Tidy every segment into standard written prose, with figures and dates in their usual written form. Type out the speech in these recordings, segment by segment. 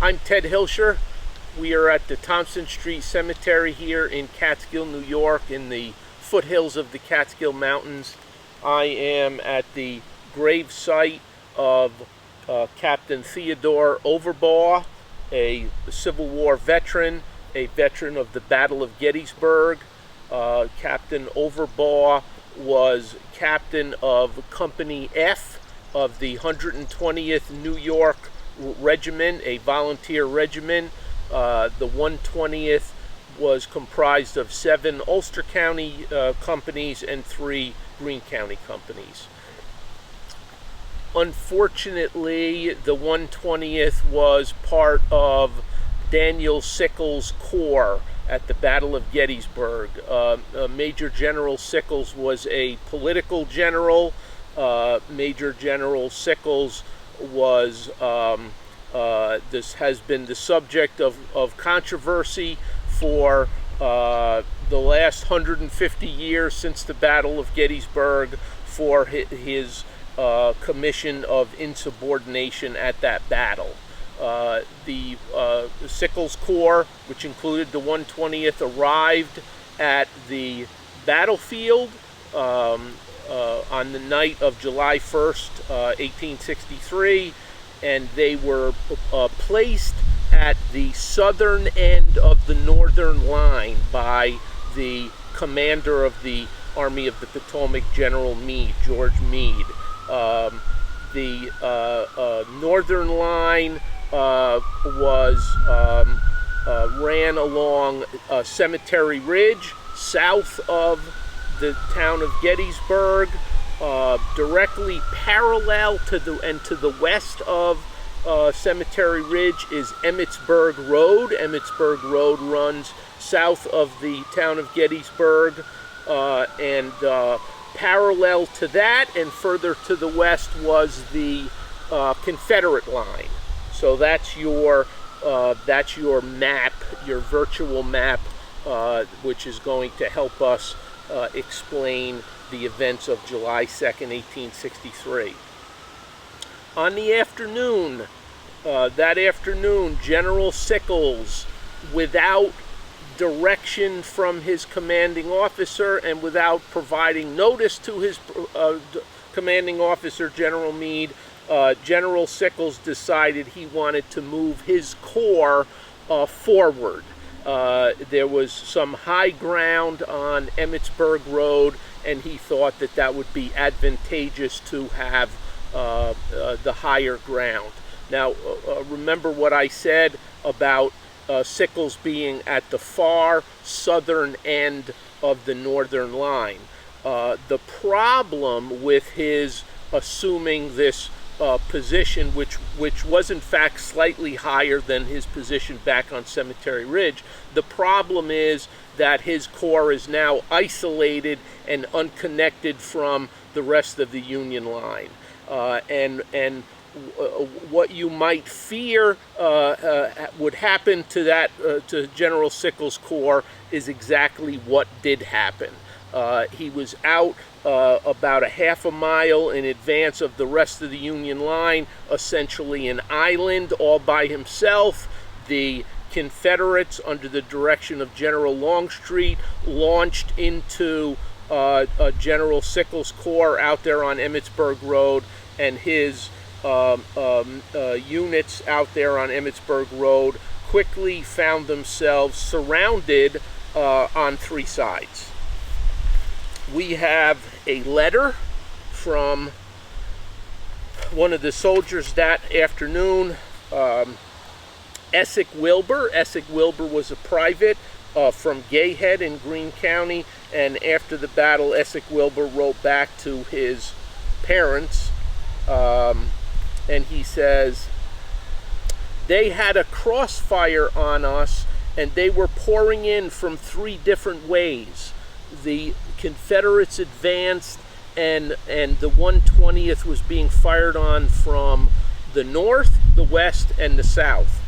I'm Ted Hilscher. We are at the Thompson Street Cemetery here in Catskill, New York, in the foothills of the Catskill Mountains. I am at the grave site of Captain Theodore Overbaugh, a Civil War veteran, a veteran of the Battle of Gettysburg. Captain Overbaugh was captain of Company F of the 120th New York Regiment, a volunteer regiment. The 120th was comprised of 7 Ulster County companies and 3 Greene County companies. Unfortunately, the 120th was part of Daniel Sickles' corps at the Battle of Gettysburg. Major General Sickles was a political general. Major General Sickles was, this has been the subject of controversy for the last 150 years since the Battle of Gettysburg for his commission of insubordination at that battle. The Sickles Corps, which included the 120th, arrived at the battlefield on the night of July 1st, 1863, and they were placed at the southern end of the northern line by the commander of the Army of the Potomac, General Meade, George Meade. The northern line ran along Cemetery Ridge, south of the town of Gettysburg, directly parallel to the west of Cemetery Ridge is Emmitsburg Road. Emmitsburg Road runs south of the town of Gettysburg, and parallel to that and further to the west was the Confederate line. So that's your map, your virtual map, which is going to help us explain the events of July 2nd, 1863. On the afternoon, that afternoon, General Sickles, without direction from his commanding officer and without providing notice to his commanding officer, General Meade, General Sickles decided he wanted to move his corps forward. There was some high ground on Emmitsburg Road, and he thought that that would be advantageous to have the higher ground. Now, remember what I said about Sickles being at the far southern end of the northern line. The problem with his assuming this position, which was in fact slightly higher than his position back on Cemetery Ridge, the problem is that his corps is now isolated and unconnected from the rest of the Union line. And what you might fear would happen to that to General Sickles' corps is exactly what did happen. He was out about a half a mile in advance of the rest of the Union line, essentially an island all by himself. The Confederates, under the direction of General Longstreet, launched into General Sickles' corps out there on Emmitsburg Road, and his units out there on Emmitsburg Road quickly found themselves surrounded on 3 sides. We have a letter from one of the soldiers that afternoon, Essex Wilbur. Essex Wilbur was a private from Gayhead in Greene County, and after the battle, Essex Wilbur wrote back to his parents, and he says, "They had a crossfire on us, and they were pouring in from 3 different ways. The Confederates advanced, and the 120th was being fired on from the north, the west, and the south.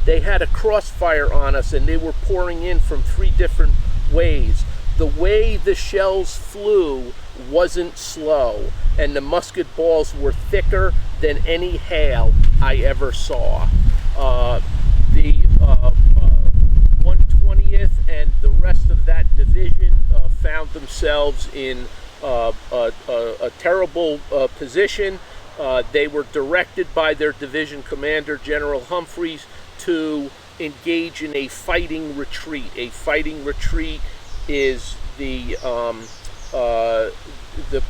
They had a crossfire on us, and they were pouring in from 3 different ways. The way the shells flew wasn't slow, and the musket balls were thicker than any hail I ever saw." The 120th and the rest of that division found themselves in a terrible position. They were directed by their division commander, General Humphreys, to engage in a fighting retreat. A fighting retreat is the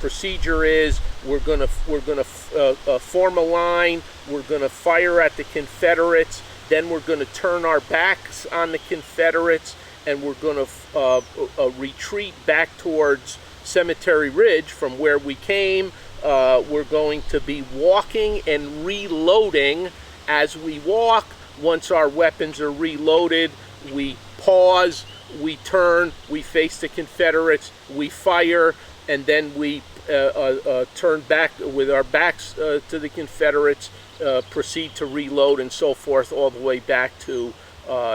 procedure is we're gonna form a line. We're gonna fire at the Confederates. Then we're gonna turn our backs on the Confederates, and we're gonna retreat back towards Cemetery Ridge from where we came. We're going to be walking and reloading as we walk. Once our weapons are reloaded, we pause, we turn, we face the Confederates, we fire, and then we turn back with our backs to the Confederates, proceed to reload, and so forth, all the way back to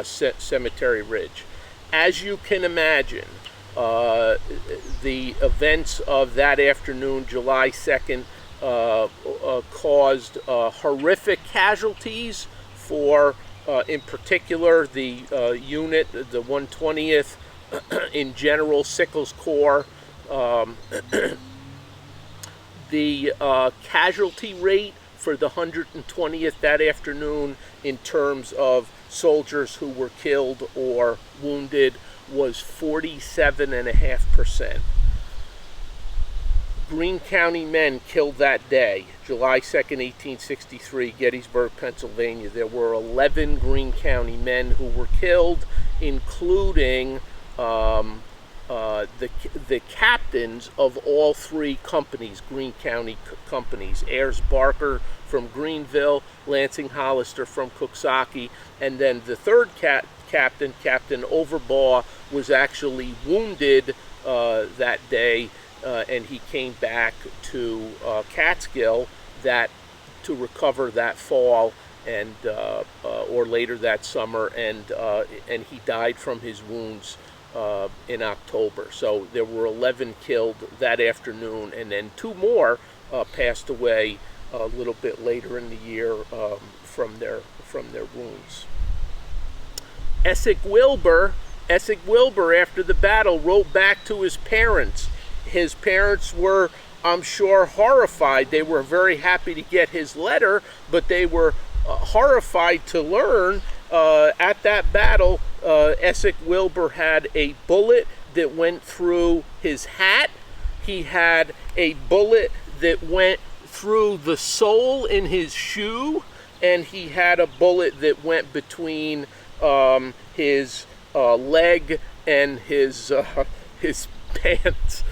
Cemetery Ridge. As you can imagine, the events of that afternoon, July 2nd, caused horrific casualties for, in particular, the unit, the 120th, in General Sickles' Corps. The casualty rate for the 120th that afternoon in terms of soldiers who were killed or wounded was 47.5%. Greene County men killed that day, July 2nd, 1863, Gettysburg, Pennsylvania. There were 11 Greene County men who were killed, including the captains of all three companies, Greene County companies, Ayers Barker from Greenville, Lansing Hollister from Coxsackie, and then the third captain, Captain Overbaugh, was actually wounded that day, and he came back to Catskill to recover that fall, and or later that summer, and he died from his wounds in October. So there were 11 killed that afternoon, and then 2 more passed away a little bit later in the year from their wounds. Essex Wilbur, after the battle, wrote back to his parents. His parents were, I'm sure, horrified. They were very happy to get his letter, but they were horrified to learn at that battle, Essex Wilbur had a bullet that went through his hat. He had a bullet that went through the sole in his shoe, and he had a bullet that went between his leg and his pants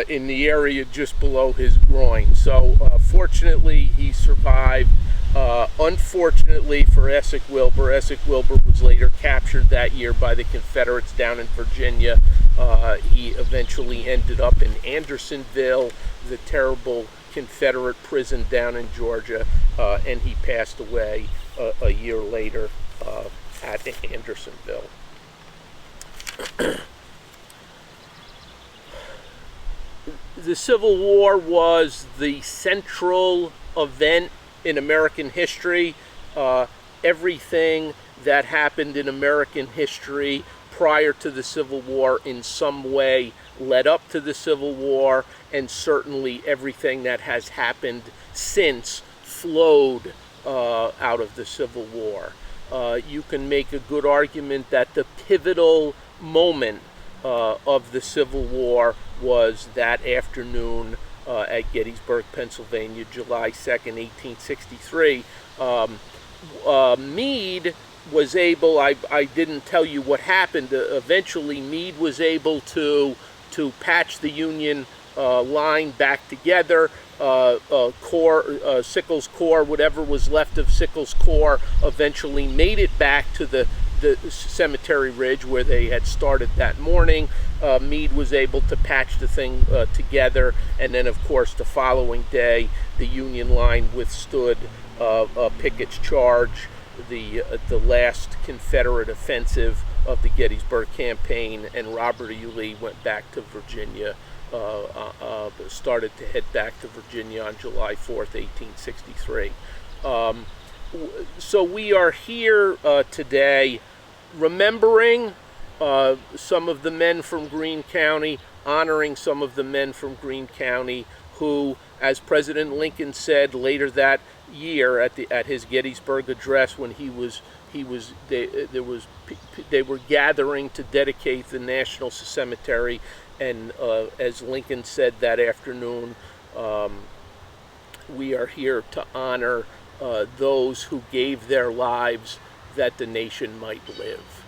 in the area just below his groin. So fortunately, he survived. Unfortunately for Essex Wilbur was later captured that year by the Confederates down in Virginia. He eventually ended up in Andersonville, the terrible Confederate prison down in Georgia, and he passed away a year later at Andersonville. The Civil War was the central event in American history. Everything that happened in American history prior to the Civil War in some way led up to the Civil War, and certainly everything that has happened since flowed out of the Civil War. You can make a good argument that the pivotal moment of the Civil War was that afternoon at Gettysburg, Pennsylvania, July 2nd, 1863. Meade was able, I didn't tell you what happened, eventually Meade was able to patch the Union line back together. Sickles' Corps, whatever was left of Sickles' Corps, eventually made it back to the Cemetery Ridge where they had started that morning. Meade was able to patch the thing together, and then of course the following day the Union line withstood Pickett's charge, the last Confederate offensive of the Gettysburg campaign, and Robert E. Lee went back to Virginia, started to head back to Virginia on July 4th, 1863. So we are here today remembering some of the men from Greene County, honoring some of the men from Greene County who, as President Lincoln said later that year at his Gettysburg address, when they were gathering to dedicate the National Cemetery, and as Lincoln said that afternoon, we are here to honor those who gave their lives that the nation might live.